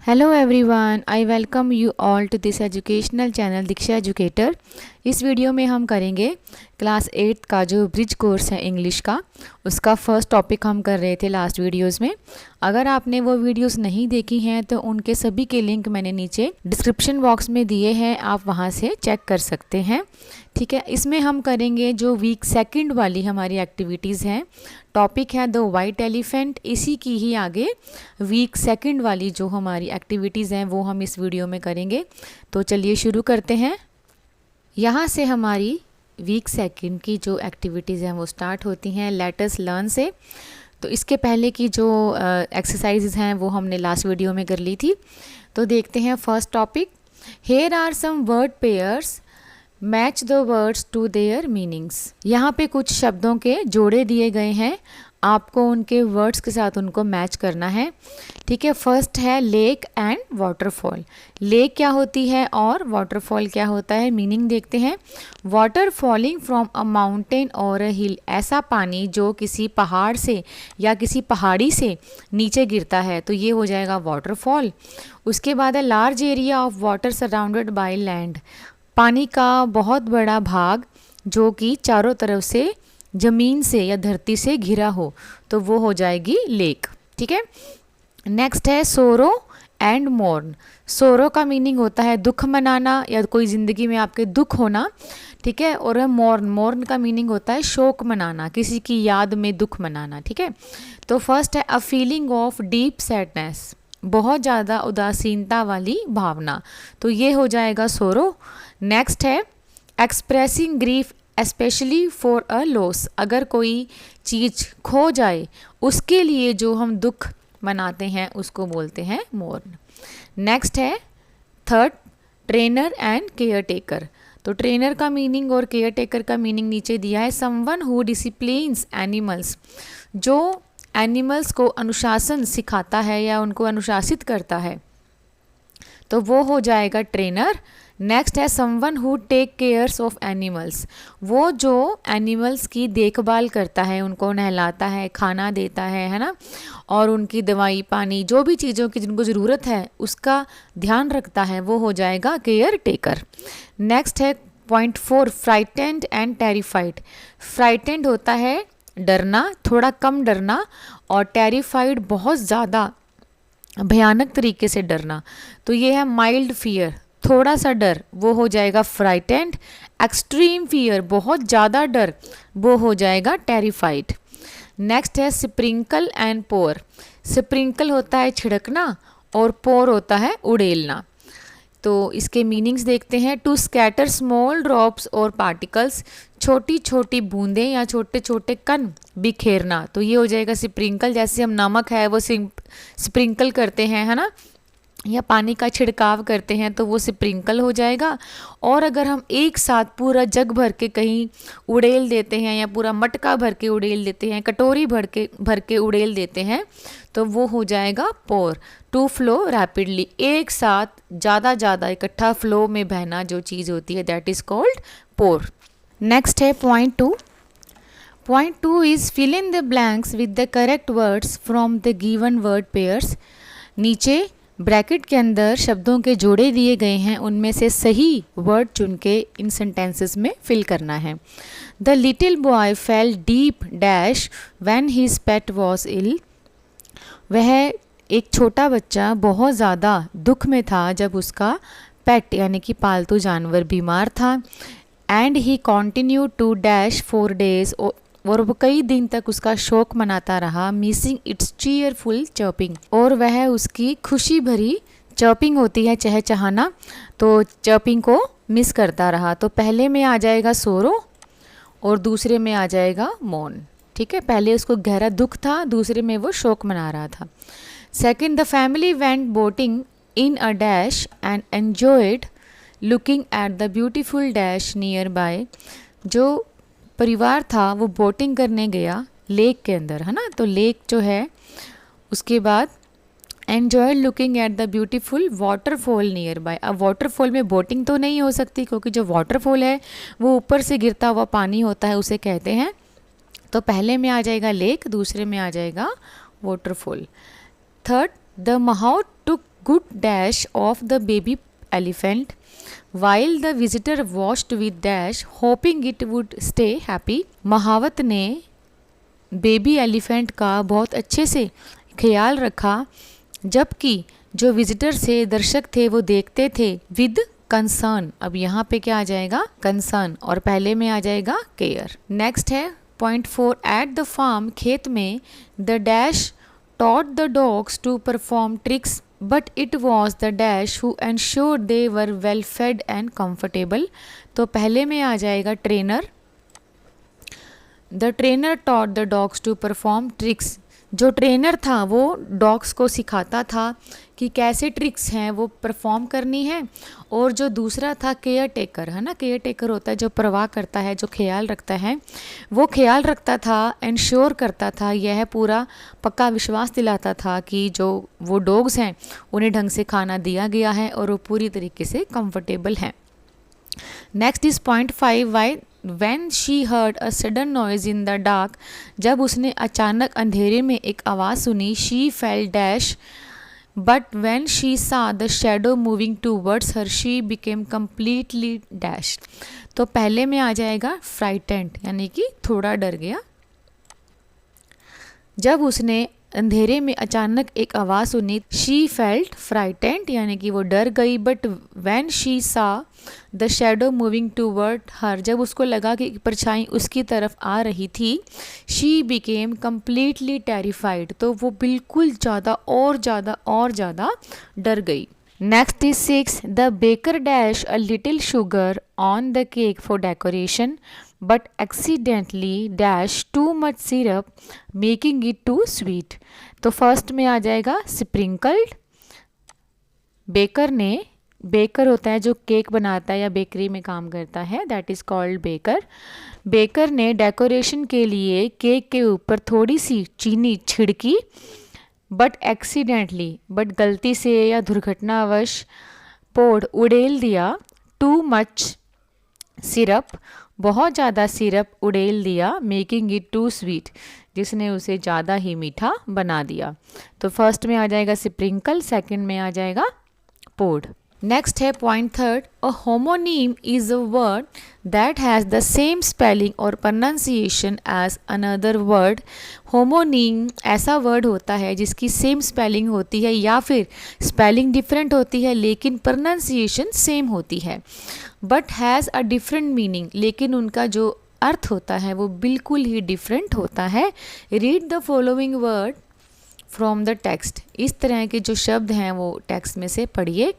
Hello everyone, I welcome you all to this educational channel Diksha educator. इस video में हम करेंगे क्लास 8 का जो ब्रिज कोर्स है इंग्लिश का, उसका फर्स्ट टॉपिक हम कर रहे थे लास्ट वीडियोस में। अगर आपने वो वीडियोस नहीं देखी हैं तो उनके सभी के लिंक मैंने नीचे डिस्क्रिप्शन बॉक्स में दिए हैं, आप वहाँ से चेक कर सकते हैं। ठीक है, इसमें हम करेंगे जो वीक सेकंड वाली हमारी एक्टिविटीज़ हैं। टॉपिक है द वाइट एलिफेंट, इसी की ही आगे वीक सेकंड वाली जो हमारी एक्टिविटीज़ हैं वो हम इस वीडियो में करेंगे। तो चलिए शुरू करते हैं। यहाँ से हमारी वीक सेकंड की जो एक्टिविटीज़ हैं वो स्टार्ट होती हैं लेट अस लर्न से। तो इसके पहले की जो एक्सरसाइजेज हैं वो हमने लास्ट वीडियो में कर ली थी। तो देखते हैं first topic. Here are some word pairs, match the words to their meanings. यहाँ पे कुछ शब्दों के जोड़े दिए गए हैं, आपको उनके वर्ड्स के साथ उनको मैच करना है। ठीक है, फर्स्ट है लेक एंड वाटरफॉल। लेक क्या होती है और वाटरफॉल क्या होता है, मीनिंग देखते हैं। Water falling from a mountain और अ हिल, ऐसा पानी जो किसी पहाड़ से या किसी पहाड़ी से नीचे गिरता है, तो ये हो जाएगा वाटरफॉल। उसके बाद है large area of water surrounded by land, पानी का बहुत बड़ा भाग जो कि चारों तरफ से ज़मीन से या धरती से घिरा हो, तो वो हो जाएगी लेक। ठीक है, नेक्स्ट है सोरो एंड मोर्न। सोरो का मीनिंग होता है दुख मनाना या कोई ज़िंदगी में आपके दुख होना। ठीक है, और मोर्न, मोर्न का मीनिंग होता है शोक मनाना, किसी की याद में दुख मनाना। ठीक है, तो फर्स्ट है a feeling of deep sadness, बहुत ज़्यादा उदासीनता वाली भावना, तो ये हो जाएगा सोरो। नेक्स्ट है expressing grief specially for a loss, अगर कोई चीज़ खो जाए उसके लिए जो हम दुख मनाते हैं उसको बोलते हैं मोर्न। नेक्स्ट है third trainer and care taker. तो ट्रेनर का मीनिंग और केयर टेकर का मीनिंग नीचे दिया है। समवन हु डिसिप्लिन्स एनिमल्स, जो एनिमल्स को अनुशासन सिखाता है या उनको अनुशासित करता है, तो वो हो जाएगा ट्रेनर। नेक्स्ट है someone who take cares of animals, वो जो एनिमल्स की देखभाल करता है, उनको नहलाता है, खाना देता है ना, और उनकी दवाई पानी जो भी चीज़ों की जिनको ज़रूरत है उसका ध्यान रखता है, वो हो जाएगा केयर टेकर। नेक्स्ट है point 4 frightened and terrified. Frightened होता है डरना, थोड़ा कम डरना, और टेरिफाइड बहुत ज़्यादा भयानक तरीके से डरना, तो ये है माइल्ड फियर, थोड़ा सा डर, वो हो जाएगा फ्राइटेंड। एक्सट्रीम फियर, बहुत ज़्यादा डर, वो हो जाएगा टेरिफाइड। नेक्स्ट है स्प्रिंकल एंड पोर। स्प्रिंकल होता है छिड़कना और पोर होता है उड़ेलना। तो इसके मीनिंग्स देखते हैं। टू स्कैटर स्मॉल ड्रॉप्स और पार्टिकल्स, छोटी छोटी बूंदें या छोटे छोटे कण बिखेरना, तो ये हो जाएगा स्प्रिंकल। जैसे हम नमक है वो स्प्रिंकल करते हैं, है ना, या पानी का छिड़काव करते हैं, तो वो स्प्रिंकल हो जाएगा। और अगर हम एक साथ पूरा जग भर के कहीं उड़ेल देते हैं या पूरा मटका भर के उड़ेल देते हैं, कटोरी भर के उड़ेल देते हैं, तो वो हो जाएगा पोर। टू फ्लो रैपिडली, एक साथ ज़्यादा इकट्ठा फ्लो में बहना जो चीज़ होती है, that is called pour. Next है point 2। Point 2 is fill in the blanks with the correct words from the given word pairs. नीचे ब्रैकेट के अंदर शब्दों के जोड़े दिए गए हैं, उनमें से सही वर्ड चुन के इन सेंटेंसेस में फिल करना है। The little boy fell deep dash when his pet was ill. वह एक छोटा बच्चा बहुत ज़्यादा दुख में था जब उसका पेट यानी कि पालतू जानवर बीमार था। And he continue to dash 4 days, और वो कई दिन तक उसका शोक मनाता रहा। मिसिंग इट्स चीयरफुल चर्पिंग, और वह उसकी खुशी भरी चर्पिंग होती है चहचहाना, तो चर्पिंग को मिस करता रहा। तो पहले में आ जाएगा सोरो और दूसरे में आ जाएगा मौन। ठीक है, पहले उसको गहरा दुख था, दूसरे में वो शोक मना रहा था। Second the family went boating in a dash and enjoyed looking at the beautiful dash near by. जो परिवार था वो बोटिंग करने गया लेक के अंदर, है ना, तो लेक जो है, उसके बाद enjoy looking at the beautiful waterfall near by. अब वाटरफॉल में बोटिंग तो नहीं हो सकती क्योंकि जो वाटरफॉल है वो ऊपर से गिरता हुआ पानी होता है, उसे कहते हैं। तो पहले में आ जाएगा लेक, दूसरे में आ जाएगा waterfall. Third the mahout took good dash of the baby elephant while the visitor watched with dash hoping it would stay happy. महावत ने बेबी एलिफेंट का बहुत अच्छे से ख्याल रखा जबकि जो विजिटर से दर्शक थे वो देखते थे विद कंसर्न। अब यहाँ पे क्या आ जाएगा, कंसर्न, और पहले में आ जाएगा केयर। नेक्स्ट है पॉइंट 4, एट द फार्म, खेत में, the dash taught the dogs to perform tricks but it was the dash who ensured they were well fed and comfortable. तो पहले में आ जाएगा trainer, the trainer taught the dogs to perform tricks. जो trainer था वो dogs को सिखाता था कि कैसे ट्रिक्स हैं वो परफॉर्म करनी है। और जो दूसरा था केयर टेकर, है ना, केयर टेकर होता है जो परवाह करता है, जो ख्याल रखता है, वो ख्याल रखता था, इंश्योर करता था, यह पूरा पक्का विश्वास दिलाता था कि जो वो डॉग्स हैं उन्हें ढंग से खाना दिया गया है और वो पूरी तरीके से कंफर्टेबल हैं। Next is point 5, why When she heard a sudden noise in the dark, जब उसने अचानक अंधेरे में एक आवाज़ सुनी, she felt dash, but when she saw the shadow moving towards her, she became completely dash। तो पहले में आ जाएगा frightened, यानी कि थोड़ा डर गया। जब उसने अंधेरे में अचानक एक आवाज़ सुनी, शी फेल्ट फ्राइटेंड, यानी कि वो डर गई। बट व्हेन शी सा द शैडो मूविंग टूवर्ड हर, जब उसको लगा कि परछाई उसकी तरफ आ रही थी, शी बिकेम कम्प्लीटली टेरिफाइड, तो वो बिल्कुल ज़्यादा और ज़्यादा डर गई। Next is 6, the baker dash a little sugar on the cake for decoration but accidentally dash too much syrup making it too sweet। तो फर्स्ट में आ जाएगा स्प्रिंकल्ड। बेकर होता है जो केक बनाता है या बेकरी में काम करता है, that is called baker. Baker ने डेकोरेशन के लिए केक के ऊपर थोड़ी सी चीनी छिड़की, बट एक्सीडेंटली, बट गलती से या दुर्घटनावश, पोड़ उड़ेल दिया, टू मच सिरप, बहुत ज़्यादा सिरप उड़ेल दिया, मेकिंग इट टू स्वीट, जिसने उसे ज़्यादा ही मीठा बना दिया। तो फर्स्ट में आ जाएगा स्प्रिंकल, सेकंड में आ जाएगा पोर्ड। नेक्स्ट है point 3, a homonym is a word that has the same spelling और pronunciation as another word. Homonym ऐसा वर्ड होता है जिसकी सेम स्पेलिंग होती है या फिर स्पेलिंग डिफरेंट होती है लेकिन प्रोनाउंसिएशन सेम होती है, but has a different meaning, लेकिन उनका जो अर्थ होता है वो बिल्कुल ही डिफरेंट होता है। Read the following word from the text. इस तरह के जो शब्द हैं वो टेक्स्ट में से पढ़िए।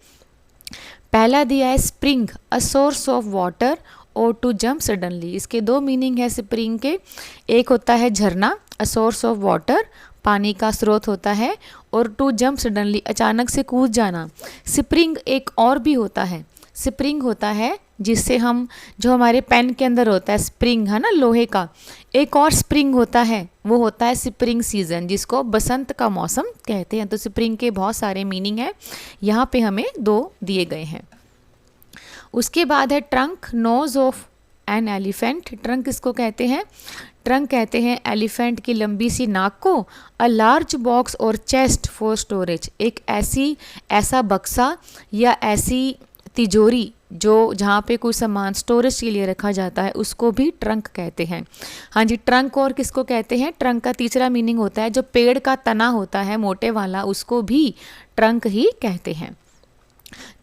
पहला दिया है spring, a source of water और टू जंप सडनली। इसके दो मीनिंग है स्प्रिंग के, एक होता है झरना, अ सोर्स ऑफ वाटर, पानी का स्रोत होता है, और टू जंप सडनली, अचानक से कूद जाना। स्प्रिंग एक और भी होता है, स्प्रिंग होता है जिससे हम, जो हमारे पेन के अंदर होता है स्प्रिंग, है ना, लोहे का, एक और स्प्रिंग होता है, वो होता है स्प्रिंग सीजन, जिसको बसंत का मौसम कहते हैं। तो स्प्रिंग के बहुत सारे मीनिंग हैं, यहाँ पे हमें 2 दिए गए हैं। उसके बाद है trunk, nose of an elephant. Trunk इसको कहते हैं, ट्रंक कहते हैं एलिफेंट की लंबी सी नाक को। अ लार्ज बॉक्स और चेस्ट फॉर स्टोरेज, एक ऐसा बक्सा या ऐसी तिजोरी जो जहाँ पे कोई सामान स्टोरेज के लिए रखा जाता है, उसको भी ट्रंक कहते हैं। हाँ जी, ट्रंक और किसको कहते हैं, ट्रंक का तीसरा मीनिंग होता है जो पेड़ का तना होता है मोटे वाला, उसको भी ट्रंक ही कहते हैं।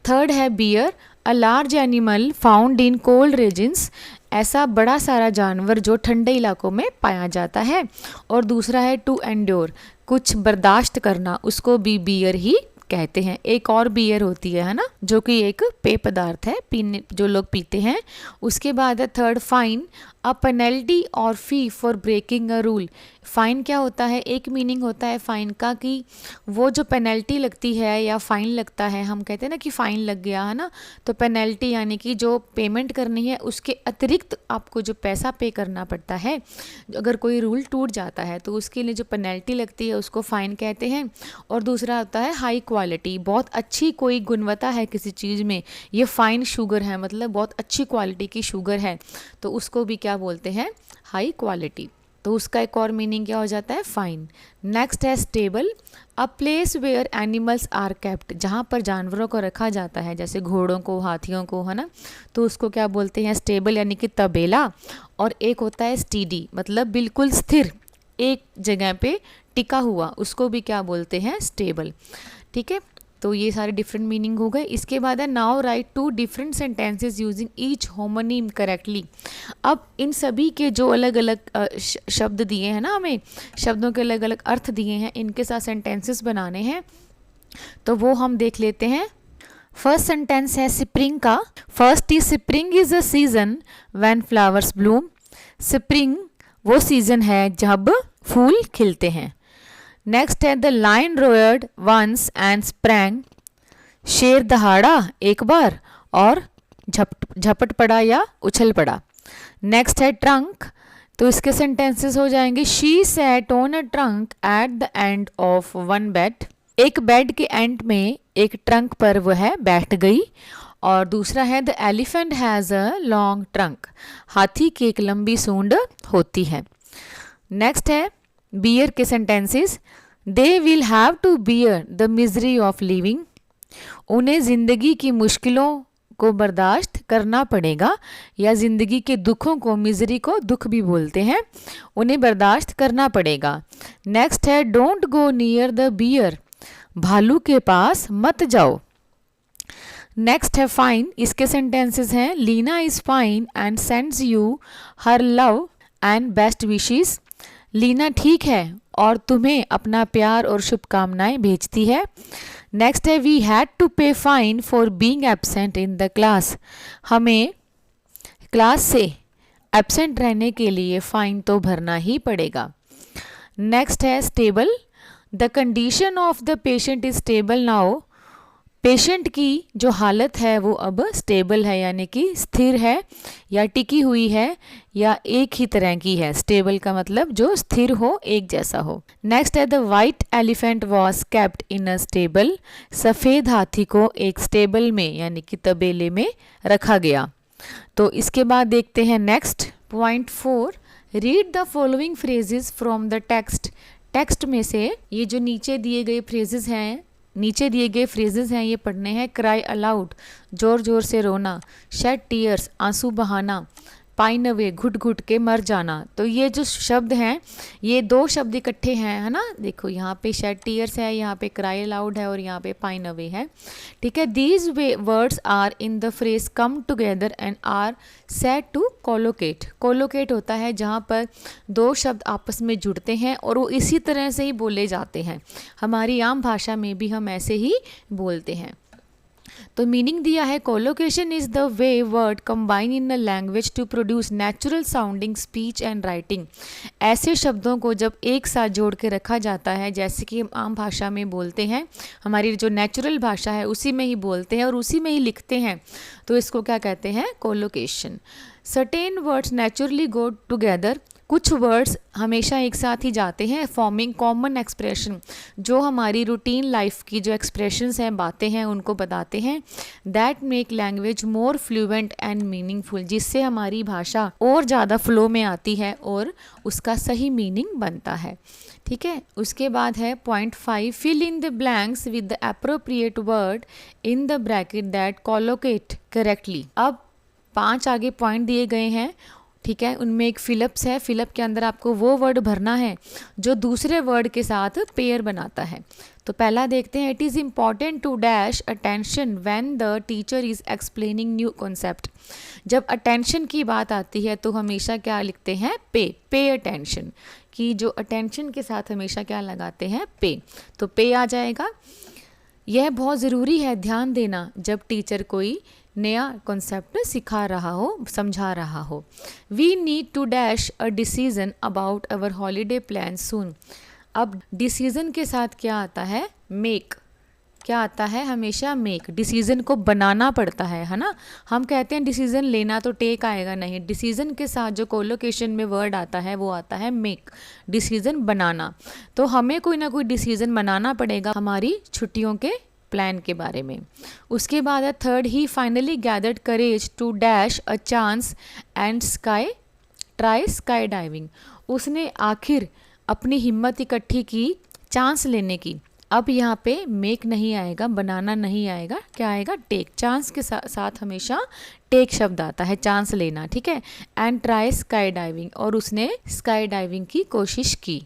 थर्ड है bear, a large animal found in cold regions, ऐसा बड़ा सारा जानवर जो ठंडे इलाकों में पाया जाता है। और दूसरा है टू एंड्योर, कुछ बर्दाश्त करना, उसको भी बियर ही कहते हैं। एक और बियर होती है ना, जो कि एक पेय पदार्थ है, पीने जो लोग पीते हैं। उसके बाद है थर्ड फाइन, अ पेनल्टी और fee for breaking a rule. Fine क्या होता है, एक मीनिंग होता है फ़ाइन का कि वो जो पेनल्टी लगती है या फ़ाइन लगता है, हम कहते हैं ना कि फ़ाइन लग गया, है ना, तो पेनल्टी यानी कि जो पेमेंट करनी है उसके अतिरिक्त आपको जो पैसा पे करना पड़ता है। अगर कोई रूल टूट जाता है तो उसके लिए जो पेनल्टी लगती है उसको फ़ाइन कहते हैं। और दूसरा होता है हाई क्वालिटी, बहुत अच्छी कोई गुणवत्ता है किसी चीज़ में, ये फ़ाइन शुगर है, मतलब बहुत अच्छी क्वालिटी की शुगर है, तो उसको भी क्या बोलते हैं, हाई क्वालिटी। तो उसका एक और मीनिंग क्या हो जाता है, फाइन। नेक्स्ट है stable, a place where animals are kept, जहाँ पर जानवरों को रखा जाता है, जैसे घोड़ों को, हाथियों को, है ना, तो उसको क्या बोलते हैं, स्टेबल यानी कि तबेला। और एक होता है स्टीडी, मतलब बिल्कुल स्थिर, एक जगह पे टिका हुआ, उसको भी क्या बोलते हैं, स्टेबल। ठीक है, तो ये सारे डिफरेंट मीनिंग हो गए। इसके बाद है now write to different sentences using each homonym correctly. अब इन सभी के जो अलग अलग शब्द दिए हैं ना, हमें शब्दों के अलग अलग अर्थ दिए हैं, इनके साथ सेंटेंसेस बनाने हैं, तो वो हम देख लेते हैं। फर्स्ट सेंटेंस है स्प्रिंग का। First is spring is a season when flowers bloom. Spring वो सीजन है जब फूल खिलते हैं। नेक्स्ट है the lion roared once and sprang. शेर दहाड़ा एक बार और झपट पड़ा या उछल पड़ा। नेक्स्ट है ट्रंक, तो इसके सेंटेंसेस हो जाएंगे she sat on a trunk at the end of one bed. एक बेड के एंड में एक ट्रंक पर वो है बैठ गई। और दूसरा है the elephant has a long trunk, हाथी की एक लंबी सूंड होती है। नेक्स्ट है बियर के sentences. They will have to bear the misery of living. उन्हें ज़िंदगी की मुश्किलों को बर्दाश्त करना पड़ेगा, या ज़िंदगी के दुखों को, मिजरी को दुख भी बोलते हैं, उन्हें बर्दाश्त करना पड़ेगा। नेक्स्ट है don't go near the bear, भालू के पास मत जाओ। नेक्स्ट है फाइन, इसके सेंटेंसेस हैं Leena is fine and sends you her love and best wishes. Leena ठीक है और तुम्हें अपना प्यार और शुभकामनाएं भेजती है। नेक्स्ट है वी हैड टू पे fine for being absent in the class. हमें क्लास से एब्सेंट रहने के लिए फ़ाइन तो भरना ही पड़ेगा। नेक्स्ट है stable, the condition of the patient is stable now. Patient की जो हालत है वो अब स्टेबल है, यानी कि स्थिर है या टिकी हुई है या एक ही तरह की है। स्टेबल का मतलब जो स्थिर हो, एक जैसा हो। नेक्स्ट है the white elephant was kept in a stable. सफ़ेद हाथी को एक स्टेबल में यानी कि तबेले में रखा गया। तो इसके बाद देखते हैं next point 4, read the following phrases from the text. Text में से ये जो नीचे दिए गए फ्रेजेस हैं, ये पढ़ने हैं। क्राई अलाउड, जोर जोर से रोना। शेड टीयर्स, आंसू बहाना। पाइन अवे, घुट घुट के मर जाना। तो ये जो शब्द हैं, ये 2 शब्द इकट्ठे हैं, है ना। देखो यहाँ पे शेड टीयर्स है, यहाँ पे क्राई अलाउड है और यहाँ पे पाइन अवे है। ठीक है, these words are in the phrase come together and are said to collocate. Collocate होता है जहाँ पर 2 शब्द आपस में जुड़ते हैं और वो इसी तरह से ही बोले जाते हैं। हमारी आम भाषा में भी हम ऐसे ही बोलते हैं। तो मीनिंग दिया है collocation is the way word combine in a language to produce natural sounding speech and writing. ऐसे शब्दों को जब एक साथ जोड़ के रखा जाता है, जैसे कि हम आम भाषा में बोलते हैं, हमारी जो नेचुरल भाषा है उसी में ही बोलते हैं और उसी में ही लिखते हैं, तो इसको क्या कहते हैं, collocation. Certain words naturally go together. कुछ वर्ड्स हमेशा एक साथ ही जाते हैं, फॉर्मिंग कॉमन एक्सप्रेशन, जो हमारी रूटीन लाइफ की जो एक्सप्रेशंस हैं, बातें हैं, उनको बताते हैं। That make language more fluent and meaningful, जिससे हमारी भाषा और ज़्यादा फ्लो में आती है और उसका सही मीनिंग बनता है। ठीक है, उसके बाद है point 5, fill in the blanks with the appropriate word in the bracket that collocate correctly. अब 5 आगे पॉइंट दिए गए हैं, ठीक है, उनमें एक फिलअप्स है। फिलअप के अंदर आपको वो वर्ड भरना है जो दूसरे वर्ड के साथ पेयर बनाता है। तो पहला देखते हैं, it is important to dash attention when the teacher is explaining new concept. जब अटेंशन की बात आती है तो हमेशा क्या लिखते हैं, पे अटेंशन, कि जो अटेंशन के साथ हमेशा क्या लगाते हैं, पे, तो पे आ जाएगा। यह बहुत ज़रूरी है ध्यान देना जब टीचर कोई नया कॉन्सेप्ट सिखा रहा हो, समझा रहा हो। We need to dash a decision about our holiday plan soon. अब डिसीजन के साथ क्या आता है, मेक। क्या आता है, हमेशा मेक। डिसीजन को बनाना पड़ता है ना। हम कहते हैं डिसीजन लेना तो टेक आएगा, नहीं, डिसीजन के साथ जो कोलोकेशन में वर्ड आता है वो आता है मेक, डिसीजन बनाना। तो हमें कोई ना कोई डिसीजन बनाना पड़ेगा हमारी छुट्टियों के प्लान के बारे में। उसके बाद है 3rd, he finally gathered courage to dash a chance and sky try sky diving, उसने आखिर अपनी हिम्मत इकट्ठी की चांस लेने की। अब यहाँ पे मेक नहीं आएगा, बनाना नहीं आएगा, क्या आएगा? टेक। चांस के साथ हमेशा टेक शब्द आता है, चांस लेना, ठीक है। एंड ट्राई स्काई डाइविंग, और उसने स्काई डाइविंग की कोशिश की।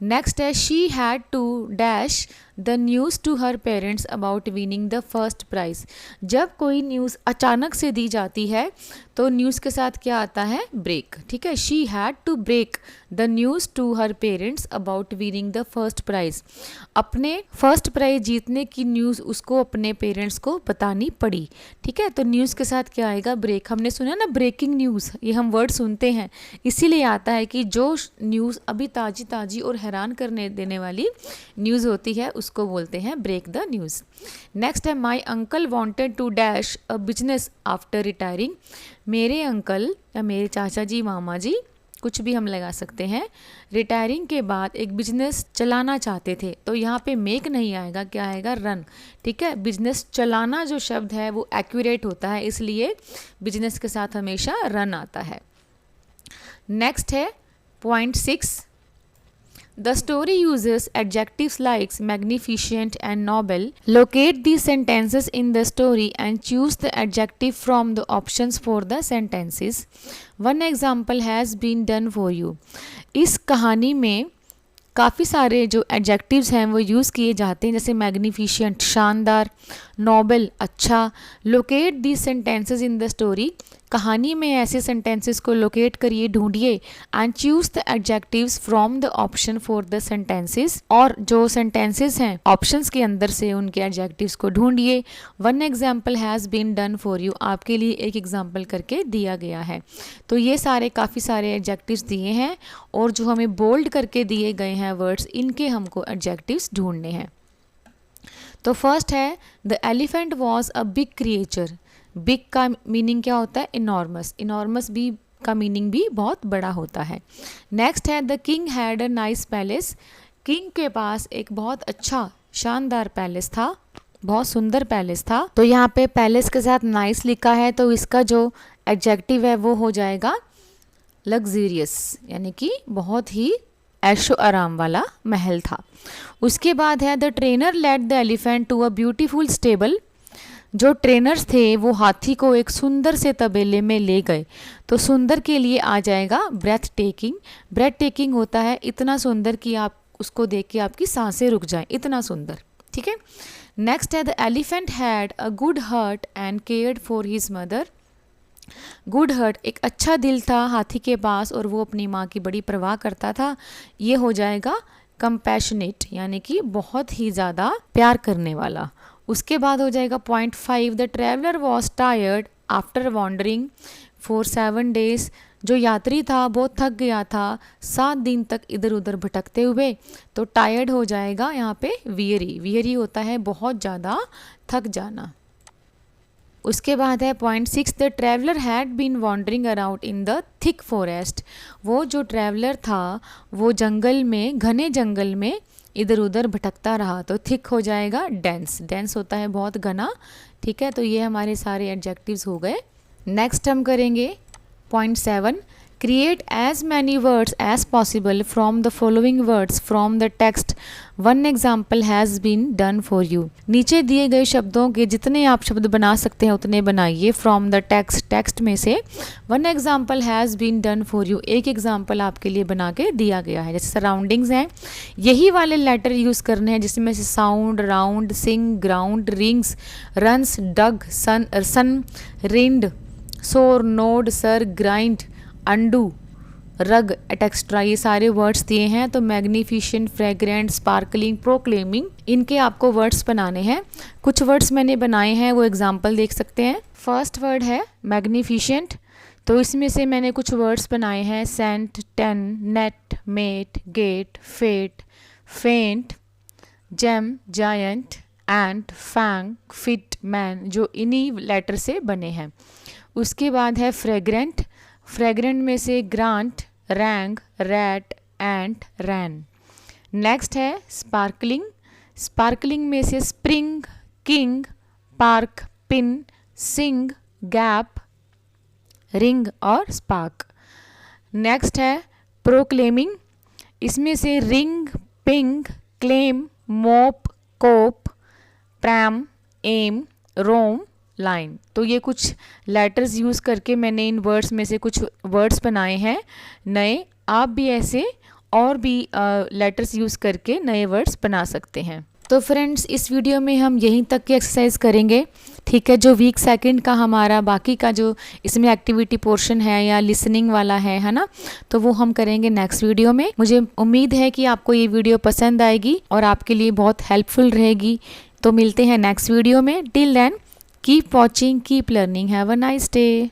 नेक्स्ट है she had to dash the news to her parents about winning the first prize. जब कोई न्यूज़ अचानक से दी जाती है तो न्यूज़ के साथ क्या आता है? ब्रेक, ठीक है। She had to break the news to her parents about winning the first prize. अपने फर्स्ट प्राइज़ जीतने की न्यूज़ उसको अपने पेरेंट्स को बतानी पड़ी, ठीक है। तो न्यूज़ के साथ क्या आएगा? ब्रेक। हमने सुना ना ब्रेकिंग न्यूज़, ये हम वर्ड सुनते हैं, इसीलिए आता है कि जो न्यूज़ अभी ताज़ी ताज़ी और हैरान करने देने वाली न्यूज़ होती है उसको बोलते हैं ब्रेक द न्यूज़। नेक्स्ट है my uncle wanted to dash a business after retiring. मेरे अंकल या मेरे चाचा जी, मामा जी, कुछ भी हम लगा सकते हैं, रिटायरिंग के बाद एक बिजनेस चलाना चाहते थे। तो यहाँ पे मेक नहीं आएगा, क्या आएगा? रन, ठीक है। बिजनेस चलाना जो शब्द है वो एक्यूरेट होता है, इसलिए बिजनेस के साथ हमेशा रन आता है। नेक्स्ट है point 6, The story uses adjectives like magnificent and noble. Locate these sentences in the story and choose the adjective from the options for the sentences. One example has been done for you. इस कहानी में काफ़ी सारे जो adjectives हैं वो use किए जाते हैं, जैसे मैग्निफिशेंट शानदार, नोबल अच्छा। Locate the sentences in the story, कहानी में ऐसे सेंटेंसेस को लोकेट करिए, ढूंढिए। And choose the adjectives from the option for the sentences, और जो सेंटेंसेस हैं ऑप्शंस के अंदर से उनके एडजेक्टिव्स को ढूंढिए। One example has been done for you, आपके लिए एक एग्जाम्पल करके दिया गया है। तो ये सारे काफ़ी सारे एडजेक्टिव्स दिए हैं, और जो हमें बोल्ड करके दिए गए हैं वर्ड्स, इनके हमको एडजेक्टिव्स ढूंढने हैं। तो फर्स्ट है the elephant was a big creature. Big का मीनिंग क्या होता है? इनॉर्मस। इनॉर्मस भी का मीनिंग भी बहुत बड़ा होता है। नेक्स्ट है the king had a nice palace. King के पास एक बहुत अच्छा शानदार पैलेस था, बहुत सुंदर पैलेस था। तो यहाँ पे पैलेस के साथ नाइस लिखा है, तो इसका जो एडजेक्टिव है वो हो जाएगा लग्जरियस, यानी कि बहुत ही ऐशो आराम वाला महल था। उसके बाद है the trainer led the elephant to a beautiful stable. जो ट्रेनर्स थे वो हाथी को एक सुंदर से तबेले में ले गए। तो सुंदर के लिए आ जाएगा ब्रेथ टेकिंग। ब्रेथ टेकिंग होता है इतना सुंदर कि आप उसको देख के आपकी सांसें रुक जाएं, इतना सुंदर, ठीक है। नेक्स्ट है the elephant had a good heart and cared for his mother. Good heart, एक अच्छा दिल था हाथी के पास, और वो अपनी माँ की बड़ी परवाह करता था। ये हो जाएगा कंपैशनेट, यानी कि बहुत ही ज़्यादा प्यार करने वाला। उसके बाद हो जाएगा point 5, the traveller was tired after wandering for 7 days। जो यात्री था बहुत थक गया था 7 दिन तक इधर उधर भटकते हुए। तो टायर्ड हो जाएगा यहाँ पे वियरी। वियरी होता है बहुत ज़्यादा थक जाना। उसके बाद है point 6, the traveller had been wandering around in the thick forest. वो जो ट्रैवलर था वो जंगल में, घने जंगल में इधर उधर भटकता रहा। तो थिक हो जाएगा डेंस। डेंस होता है बहुत घना, ठीक है। तो ये हमारे सारे एडजेक्टिव्स हो गए। नेक्स्ट हम करेंगे point 7, create as many words as possible from the following words from the text. One example has been done for you. नीचे दिए गए शब्दों के जितने आप शब्द बना सकते हैं उतने बनाइए फ्रॉम द टेक्स्ट। टेक्स्ट में से one example has been done for you, एक एग्जाम्पल आपके लिए बना के दिया गया है। जैसे सराउंडिंग्स हैं, यही वाले लेटर यूज़ करने हैं जिसमें से साउंड, राउंड, सिंग, ग्राउंड, रिंग्स, रंस, डग, सन, रिंड, सोर, नोड, सर, ग्राइंड, अंडू, रग, एक्स्ट्रा, ये सारे वर्ड्स दिए हैं। तो मैग्निफिशेंट, फ्रेग्रेंट, स्पार्कलिंग, प्रोक्लेमिंग, इनके आपको वर्ड्स बनाने हैं। कुछ वर्ड्स मैंने बनाए हैं, वो एग्जाम्पल देख सकते हैं। फर्स्ट वर्ड है मैग्निफिशेंट, तो इसमें से मैंने कुछ वर्ड्स बनाए हैं cent, ten, net, met, get, fate, faint, gem, giant, ant, fang, fit, man, जो इन्हीं लेटर से बने हैं। उसके बाद है फ्रेग्रेंट। फ्रेग्रेंट में से ग्रांट, रैंग, रैट, एंट, रैन। नेक्स्ट है स्पार्कलिंग। स्पार्कलिंग में से स्प्रिंग, किंग, पार्क, पिन, सिंग, गैप, रिंग और स्पार्क। नेक्स्ट है प्रोक्लेमिंग, इसमें से रिंग, पिंग, क्लेम, मोप, कोप, प्रैम, एम, रोम, लाइन। तो ये कुछ लेटर्स यूज़ करके मैंने इन वर्ड्स में से कुछ वर्ड्स बनाए हैं नए। आप भी ऐसे और भी लेटर्स यूज़ करके नए वर्ड्स बना सकते हैं। तो फ्रेंड्स, इस वीडियो में हम यहीं तक की एक्सरसाइज करेंगे, ठीक है। जो वीक सेकंड का हमारा बाकी का जो इसमें एक्टिविटी पोर्शन है या लिसनिंग वाला है ना, तो वो हम करेंगे नेक्स्ट वीडियो में। मुझे उम्मीद है कि आपको ये वीडियो पसंद आएगी और आपके लिए बहुत हेल्पफुल रहेगी। तो मिलते हैं नेक्स्ट वीडियो में। Till then keep watching, keep learning, have a nice day.